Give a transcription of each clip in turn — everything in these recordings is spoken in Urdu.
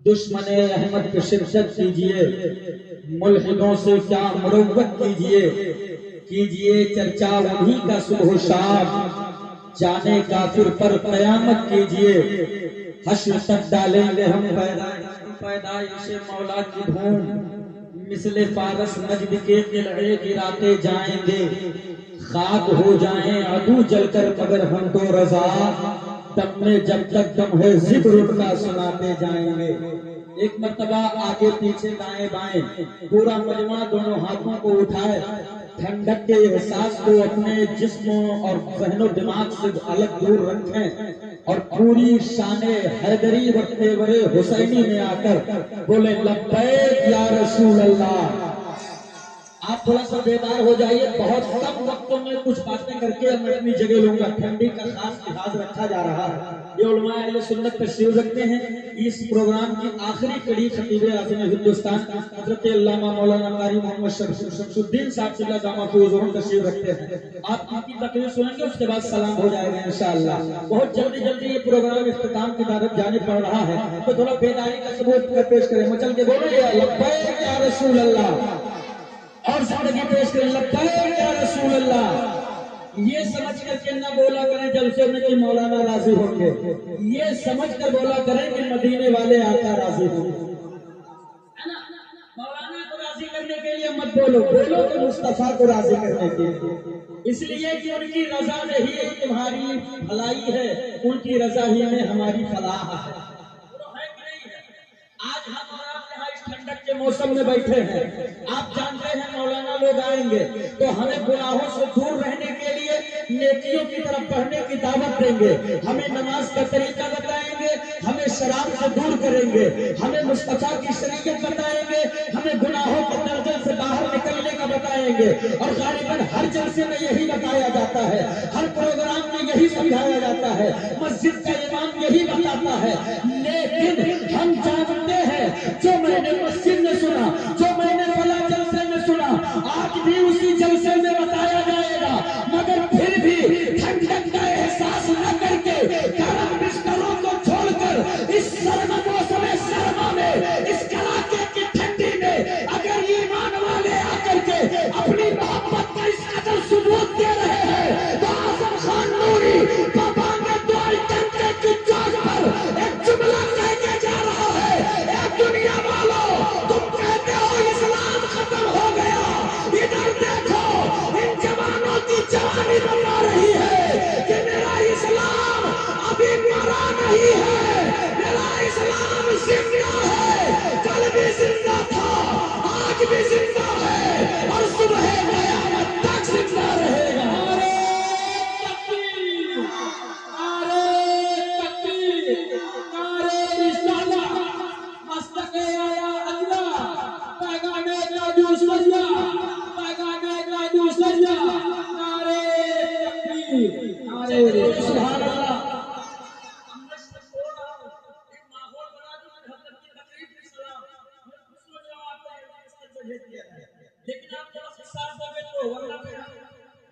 دشمن احمد کی شرکت کیجئے، ملحدوں سے کیا مروت کیجئے چرچا انہی کا صبح و شام، جانے کافر پر قیامت کیجئے، حشر تک ڈالیں گے ہم پیدائش مولا کی دھوم، مثل فارس نجد کے قلعے گراتے جائیں گے، خاک ہو جائیں عدو جل کر مگر ہم تو رضا، دم میں جب تک دم ہے ذکر ان کا سناتے جائیں گے۔ ایک مرتبہ آگے پیچھے دائیں بائیں پورا مجمع دونوں ہاتھوں کو اٹھائے، ٹھنڈک کے احساس کو اپنے جسموں اور ذہن و دماغ سے الگ دور رکھیں اور پوری شان حیدری و تیور حسینی میں آ کر بولے لبیک یا رسول اللہ۔ آپ تھوڑا سا بیدار ہو جائیے، بہت کم وقتوں میں کچھ باتیں کر کے میں اپنی جگہ لوں گا، ٹھنڈی کا خاص لحاظ رکھا جا رہا ہے۔ یہ علماء اہل سنت تشریف رکھتے ہیں، اس پروگرام کی آخری کڑی خطیب اعظم ہندوستان حضرت علامہ مولانا قاری محمد شمس الدین صاحب صلی اللہ علیہ وسلم تشریف رکھتے ہیں۔ آپ ان کی تقریر سنیں گے، اس کے بعد سلام ہو جائے گا انشاءاللہ۔ بہت جلدی یہ پروگرام اختتام کی طرف جانے پڑ رہا ہے، تو تھوڑا بیداری کا ثبوت پیش کریں، مچل کے بولے لبیک یا رسول اللہ، اور زندگی پیش کریں لبیک یا رسول اللہ۔ یہ سمجھ کر کے نہ بولا کریں جلسے میں کہ مولانا راضی ہوں گے، یہ سمجھ کر بولا کریں کہ مدینے والے آقا راضی ہوں گے۔ مولانا کو راضی کرنے کے لیے مت بولو کہ مصطفیٰ کو راضی کرنے کے لیے، اس لیے کہ ان کی رضا میں ہی تمہاری بھلائی ہے، ان کی رضا ہی میں ہماری فلاح ہے۔ آج ہم اور آپ یہاں اس ٹھنڈک کے موسم میں بیٹھے ہیں، آپ جانتے ہیں مولانا لوگ آئیں گے تو ہمیں گناہوں سے دور رہنے کے لیے نیکیوں کی طرف بڑھنے کی دعوت دیں گے، ہمیں نماز کا طریقہ بتائیں گے، ہمیں شراب سے دور کریں گے، ہمیں مصطفیٰ کی شریعت بتائیں گے، ہمیں گناہوں کے درجن سے باہر نکلنے کا بتائیں گے، اور غالباً ہر جلسے میں یہی بتایا جاتا ہے، ہر پروگرام میں یہی سمجھایا جاتا ہے، مسجد کا امام یہی بتاتا ہے، لیکن ہم جانتے ہیں جو میں نے مسجد میں سنا، جو میں نے فلاں جلسے میں سنا، آج بھی اسی جلسے میں بتایا جائے گا، مگر پھر بھی ٹھنڈک کا احساس نہ کر کے گرم بستروں کو چھوڑ کر اس سرما موسم سرما میں، اس کڑاکے کی ٹھنڈی میں اگر ایمان والے آ کر کے اپنی محبت کا اس قدر ثبوت دے رہے ہیں تو اعظم خان نوری پابانگ دعائی ٹنکے کی چوٹ پر ایک جملہ کہہ کے جا رہا ہے، اے دنیا والو تم کہتے ہو اسلام ختم ہو گیا، ادھر دیکھو ان جوانوں کی جوانی بتا رہی ہے کہ میرا اسلام ابھی مرا نہیں ہے، میرا اسلام زندہ ہے، کل بھی زندہ تھا، آج بھی زندہ ہے، اور صبح قیامت تک زندہ رہے گا۔ سبحان اللہ۔ لیکن آپ تھوڑا سا ساتھ دو بیٹھو، ورنہ پھر ہم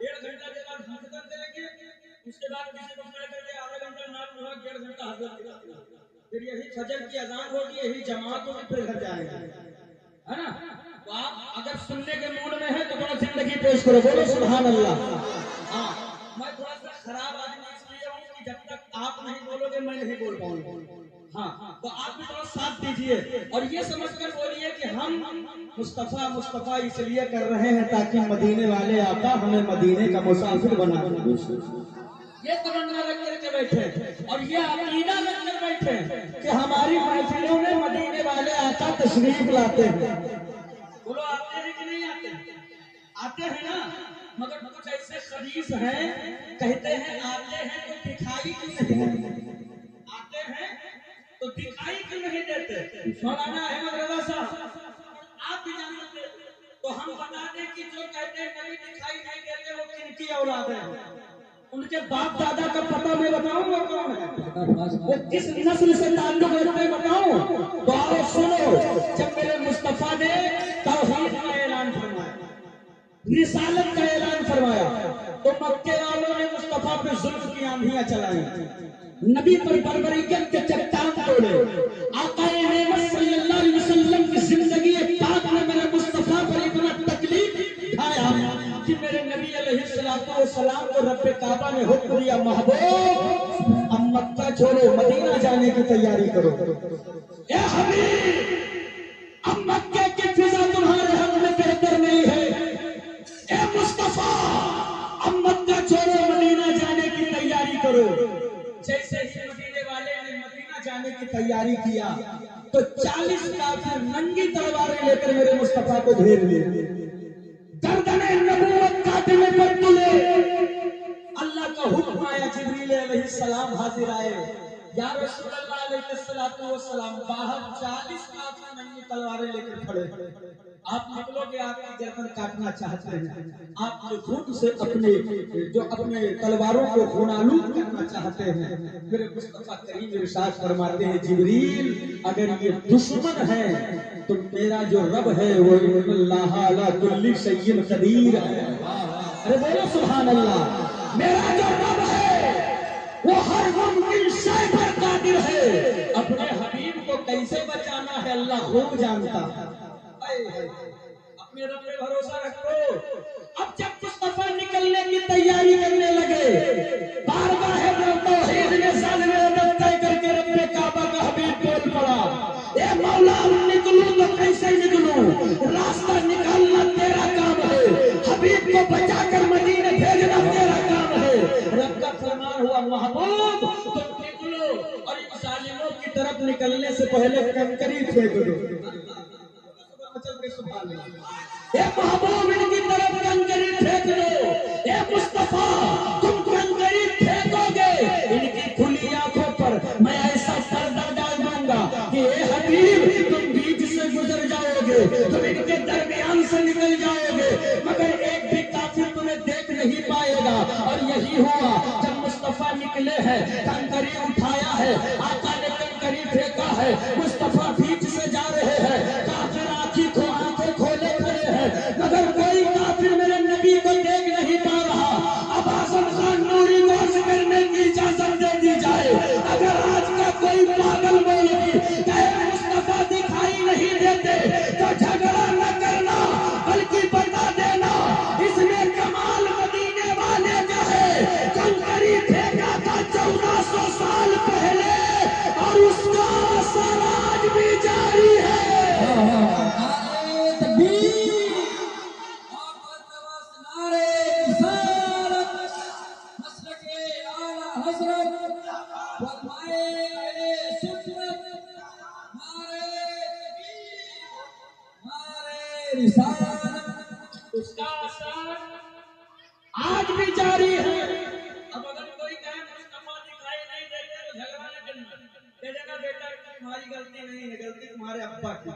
1.5 گھنٹہ کے بعد حضرت کریں گے، اس کے بعد کسی کو کہہ کر کے آدھا گھنٹہ نام ہوا 1.5 گھنٹہ حضرت کریں گے، پھر یہی فجر کی اذان ہوگی، یہی جماعت ہوگی، پھر گھر جائیں گے، ہے نا؟ تو آپ اگر سننے کے موڈ میں ہیں تو تھوڑا زندگی پیش کرو، بولو سبحان اللہ۔ ہاں میں تھوڑا سا خراب آدمی اس لیے ہوں کہ جب تک آپ نہیں بولو گے میں نہیں بول پاؤں گا، ہاں تو آپ بھی تھوڑا ساتھ دیجئے اور یہ سمجھ کر بولیے کہ ہم مصطفیٰ اس لیے کر رہے ہیں تاکہ مدینے والے آقا ہمیں مدینے کا مسافر بنا دیں، یہ تمنا رکھ کر کے بیٹھے اور یہ عقیدہ رکھ کر بیٹھے کہ ہماری محفلوں میں مدینے والے آقا تشریف لاتے ہیں۔ بولو آتے ہیں کہ نہیں آتے ہیں؟ آتے ہیں نا، مگر کچھ ایسے خبیث ہیں کہتے ہیں آتے ہیں تو دکھائی کیوں نہیں دیتے، آتے ہیں تو دکھائی کیوں نہیں دیتے۔ مولانا احمد رضا صاحب آپ بھی جانتے ہیں تو ہم بتا دیں کہ جو کہتے ہیں نبی دکھائی نہیں دیتے وہ کن کی اولاد ہیں، ان کے باپ دادا کا پتہ میں بتاؤں وہ کون ہے، وہ کس نسل سے تعلق رکھتے ہیں بتاؤں؟ تو آؤ سنو، جب میرے مصطفیٰ نے توحید کا اعلان فرمایا، رسالت کا اعلان فرمایا تو مکے والوں نے مصطفیٰ پہ ظلم کی آندھیاں چلائیں، نبی پر بربریت کے چٹان توڑے، آقا نعمت رب کعبہ نے حکم دیا محبوب اب مکہ چھوڑو مدینہ جانے کی تیاری کرو. اے حبیب اب مکے کی فضا تمہارے حق میں بہتر نہیں ہے. اے مصطفیٰ اب مکہ چھوڑو مدینہ جانے کی تیاری کرو. جیسے ہی مدینے والے نے مدینہ جانے کی تیاری کیا تو 40 کافر ننگی تلواریں لے کر میرے مصطفیٰ کو گھیر لیے. گردن نبوت کاٹنے پر تلے. اللہ کا حکم آیا جبریل علیہ السلام حاضر آئے. یا رسول اللہ علیہ السلام باہر 40 کافر ننگی تلواریں لے کر کھڑے. آپ نکلو گے آپ کی گردن کاٹنا چاہتے ہیں. آپ جو خود سے اپنے تلواروں کو خونالود کرنا چاہتے ہیں. میرے مصطفیٰ کریم ارشاد فرماتے ہیں جبریل اگر یہ دشمن ہے تو میرا جو رب ہے وہ اللہ علی کل شیء قدیر ہے. ارے بولو سبحان اللہ. میرا جو رب ہے وہ ہر ممکن شے پر قادر ہے. اپنے حبیب کو کیسے بچانا ہے اللہ خوب جانتا ہے. اپنے رب پہ بھروسہ رکھو. اب جب مصطفیٰ نکلنے کی تیاری کرنے لگے بارگاہ توحید میں ظالم عدد طے کر کے رب کعبہ کا حبیب بول پڑا اے مولا نکلوں تو کیسے نکلوں؟ راستہ نکالنا تیرا کام ہے. حبیب کو بچا کر مدینے بھیجنا تیرا کام ہے. رب کا فرمان ہوا محبوب تم نکلو اور ان ظالموں کی طرف نکلنے سے پہلے کنکری پھینک دو. اے محبوب ان کی طرف کنکری پھینک دو. اے مصطفیٰ تم کنکری پھینکو گے ان کی کھلی آنکھوں پر میں ایسا پردہ ڈال دوں گا کہ اے حبیب تم بیچ سے گزر جاؤ گے, تم ان کے درمیان سے نکل جاؤ گے مگر ایک بھی کافر تمہیں دیکھ نہیں پائے گا. اور یہی ہوا جب مصطفیٰ نکلے ہیں کنکری اٹھایا ہے, آقا نے کنکری پھینکا ہے, مصطفیٰ بیچ سے جا رہے ہیں. آنکھیں کھولے کھڑے ہیں مگر کوئی کافر میرے نبی کو دیکھ نہیں پا رہا. اب اعظم خان نوری کو عرض کرنے کی اجازت دے دی جائے. اگر آج کا کوئی پاگل مولوی کہے مصطفیٰ دکھائی نہیں دیتے تو جھگڑا نہ کرنا بلکہ بتا دینا اس میں کمال مدینے والے کا ہے. کنکری پھینکا تھا 1400 سال پہلے اور اس کا اثر آج بھی جاری ہے. اس کا اثر آج بھی جاری ہے. اب اگر کوئی کہے مصطفیٰ دکھائی نہیں دیتے تو جھگڑا نہ کرنا. کہہ دینا بیٹا تمہاری غلطی نہیں ہے, غلطی تمہارے ابا کی.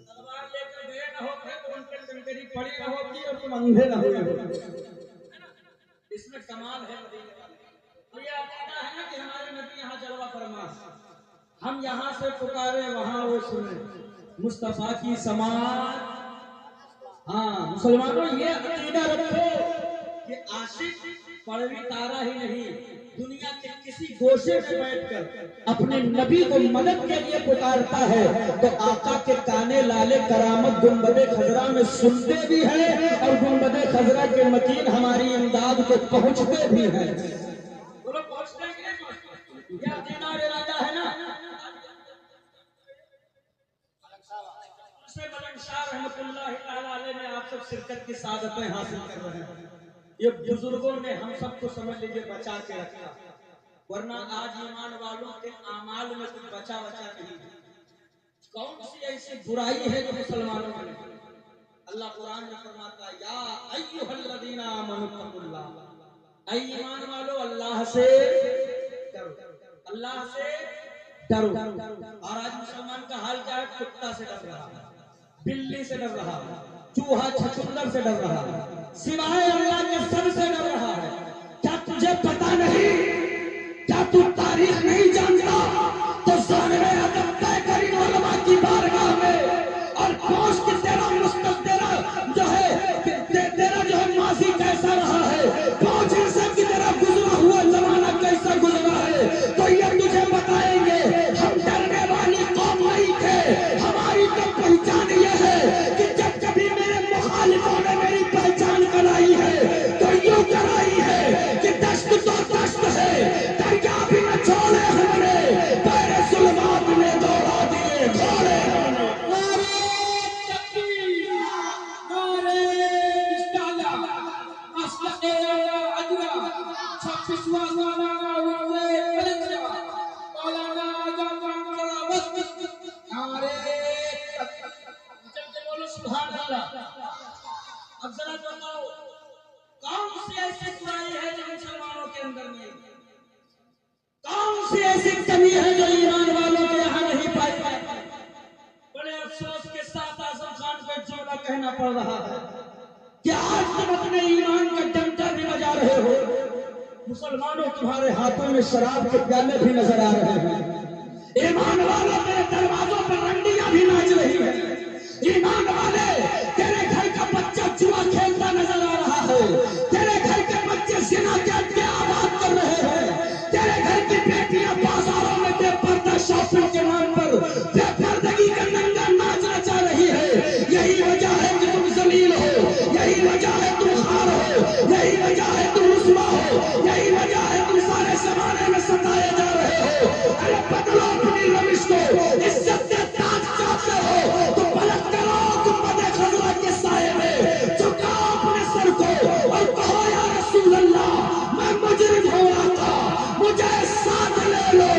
تلوار لے کر گئے نہ ہوتے تو ان کے کنکری پڑی نہ ہوتی اور تم اندھے نہ ہوئے. اس میں کمال ہے مدینے والے. تو یہ عقیدہ ہے نا کہ ہمارے نبی یہاں جلوہ فرما, ہم یہاں سے پکارے وہاں وہ سنے. مصطفیٰ کی سماعت. ہاں مسلمانوں یہ عقیدہ رکھو کہ عاشق پروی تارا ہی نہیں, دنیا کے کسی گوشے میں بیٹھ کر اپنے نبی کو مدد کے لیے پکارتا ہے تو آقا کے کانے لالے کرامت گنبد خضرا میں سنتے بھی ہیں اور گنبد خضرا کے مکین ہماری امداد کو پہنچتے بھی ہیں. وہ لوگ پہنچتے ہیں کہ نہیں پہنچتے؟ یہ عقیدہ ارادہ ہے نا. ملک شاہ رحمت اللہ تعالیٰ علیہ میں آپ سب شرکت کی سعادتیں حاصل کر رہے ہیں. یہ بزرگوں نے ہم سب کو سمجھ لیجیے بچا کے رکھا, ورنہ آج ایمان والوں کے اعمال میں کچھ بچا نہیں. کون سی ایسی برائی ہے جو مسلمانوں میں نہیں؟ اللہ قرآن میں فرماتا ہے یا ایھا الذین آمنوا اتقوا اللہ, اے ایمان والو اللہ سے ڈرو, اللہ سے ڈرو. اور آج مسلمان کا حال کیا ہے؟ کتا سے ڈر رہا ہے, بلی سے ڈر رہا ہے, چوہا چھچندر سے ڈر رہا ہے, سوائے اللہ کے سب سے ڈر رہا ہے. کیا تجھے پتا نہیں؟ کیا تو تاریخ نہیں جانتا؟ تو ظالم عدد طے کر ان علماء کی بارگاہ میں اور پوچھ کہ تیرا جو ہے ماضی کیسا رہا ہے, پوچھ ان سے کہ تیرا گزرا ہوا زمانہ کیسا گزرا ہے, تو یہ تجھے بتائیں گے. ہم ڈرنے والی قوم نہیں تھے, ہماری تو پہچان یہ ہے کہ جب کبھی میرے مخالفوں نے میری پہچان کرائی ہے تو یوں کرائی ہے اب ذرا بتاؤ کون سی ایسی برائی ہے جو مسلمانوں کے اندر نہیں، کون سی ایسی کمی ہے جو ایمان والوں کے یہاں نہیں پائی جاتی؟ بڑے افسوس کے ساتھ اعظم خان کو ایک جملہ کہنا پڑ رہا ہے کہ آج تم اپنے ایمان کا ڈنکا بھی بجا رہے ہو، مسلمانوں تمہارے ہاتھوں میں شراب کے پیالے بھی نظر آ رہے ہیں، ایمان والوں کے دروازوں پر رنڈیاں بھی ناچ رہی ہیں، ایمان والے تیرے گھر کا بچہ جوا کھیلتا نظر آ رہا ہے، تیرے گھر کے بچے زنا کے اڈے آباد کر رہے ہیں، تیرے گھر کی بیٹیاں بازاروں میں بے پردہ شاپنگ کے نام پر بے پردگی کا ننگا ناچ نچا رہی ہے۔ یہی وجہ ہے کہ تم ذلیل ہو، یہی وجہ ہے تم خوار ہو، یہی وجہ ہے تم رسوا ہو، یہی وجہ ہے تم سارے زمانے میں ستائے جا رہے ہو۔ ارے بدلو اپنی روش کو، عزت کے تاج چاہتے ہو تو پلٹ کرو گنبد خضرا کے سائے میں، جھکاؤ اپنے سر کو اور کہو یا رسول اللہ میں مجرم ہو رہا تھا، مجھے ساتھ لے لو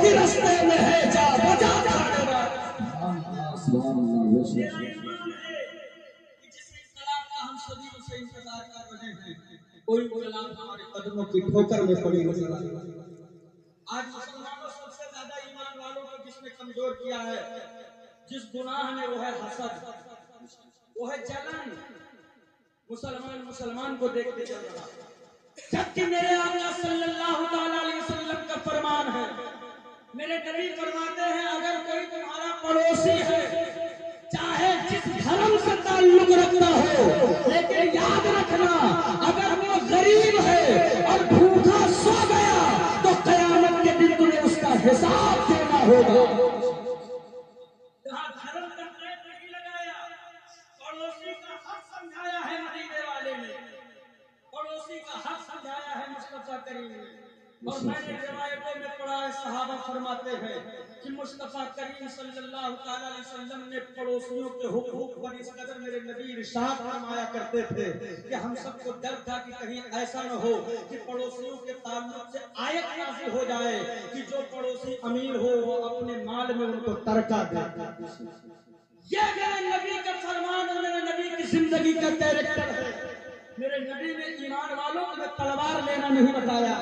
کہ رستے میں ہے جا بجا کھانے والا۔ میرا ایمان ہے کہ جس انقلاب کا ہم صدیوں سے انتظار کر رہے ہیں، کوئی انقلاب ہمارے قدموں کی ٹھوکر میں پڑی نظر آ رہی ہے۔ آج مسلمانوں سب سے زیادہ ایمان والوں کو جس نے کمزور کیا ہے، جس گناہ نے، وہ ہے حسد، وہ ہے جلن۔ مسلمان کو دیکھتے چل رہا، جبکہ میرے آقا صلی اللہ تعالی علیہ وسلم کا فرمان ہے، میرے نبی فرماتے ہیں اگر کوئی تمہارا پڑوسی ہے، چاہے جس دھرم سے تعلق رکھتا ہو، لیکن یاد رکھنا اگر وہ غریب ہے اور بھوکا سو گیا تو قیامت کے دن تمہیں اس کا حساب دینا ہوگا۔ جہاں دھرم کا قید نہیں لگایا، پڑوسی کا حق سمجھایا ہے مدینے والے نے، پڑوسی کا حق سمجھایا ہے مصطفیٰ کریم نے۔ اور میں نے روایتوں میں پڑھا ہے، صحابہ فرماتے ہیں کہ مصطفیٰ کریم صلی اللہ تعالی علیہ وسلم نے پڑوسیوں کے حقوق پر اس قدر میرے نبی ارشاد فرمایا کرتے تھے کہ ہم سب کو ڈر تھا کہ کہیں ایسا نہ ہو کہ پڑوسیوں کے تعلق سے آیت نازل ہو جائے کہ جو پڑوسی امیر ہو وہ اپنے مال میں ان کو ترکہ دے۔ یہ میرے نبی کا فرمان اور میرے نبی کی زندگی کا کیریکٹر ہے۔ میرے نبی نے ایمان والوں کو تلوار لینا نہیں بتایا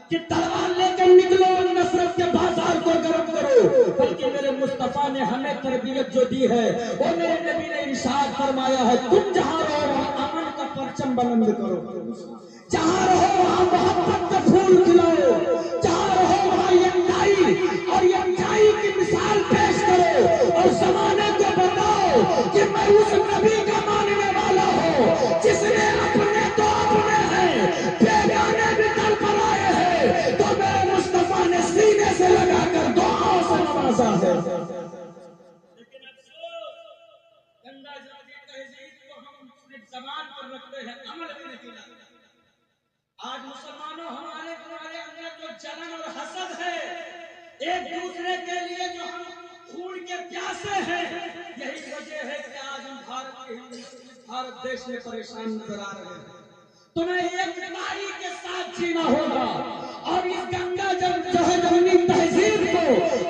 کہ تلوار لے کر نکلو اور نفرت کے بازار کو گرم کرو، بلکہ میرے مصطفیٰ نے ہمیں تربیت جو دی ہے وہ میرے نبی نے ارشاد فرمایا ہے تم جہاں رہو وہاں امن کا پرچم بلند کرو، جہاں رہو وہاں محبت کا پھول کھلاؤ، جہاں رہو وہاں یکجائی اور یکجائی کی مثال پیش کرو، اور زمانے کو بتاؤ کہ میں اس نبی کا ماننے والا ہوں جس نے اپنے تو اپنے ہیں بیگانے بھی در پر آئے ہیں تو میرے مصطفیٰ نے سینے سے لگا کر دعاؤں سے نوازا ہے۔ لیکن افسوس گنگا جمنی تہذیب کو ہم صرف زبان پر رکھتے ہیں، عمل بھی نہیں لاتے۔ آج مسلمانوں ہمارے اندر جو جلن اور حسد ہے، ایک دوسرے کے لیے جو ہم خون کے پیاسے ہیں، یہی وجہ ہے کہ آج ہم بھارت دیش میں پریشان نظر آ رہے ہیں۔ تمہیں یکجائی کے ساتھ جینا ہوگا اور اس گنگا جمنی تہذیب کو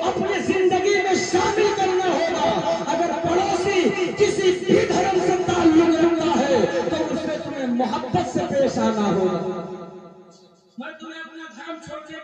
اپنی زندگی میں شامل کرنا ہوگا۔ اگر پڑوسی کسی بھی دھرم سے تعلق رکھتا ہے تو اس سے تمہیں محبت سے پیش آنا ہوگا۔ میں تمہیں اپنا دھرم چھوڑ کے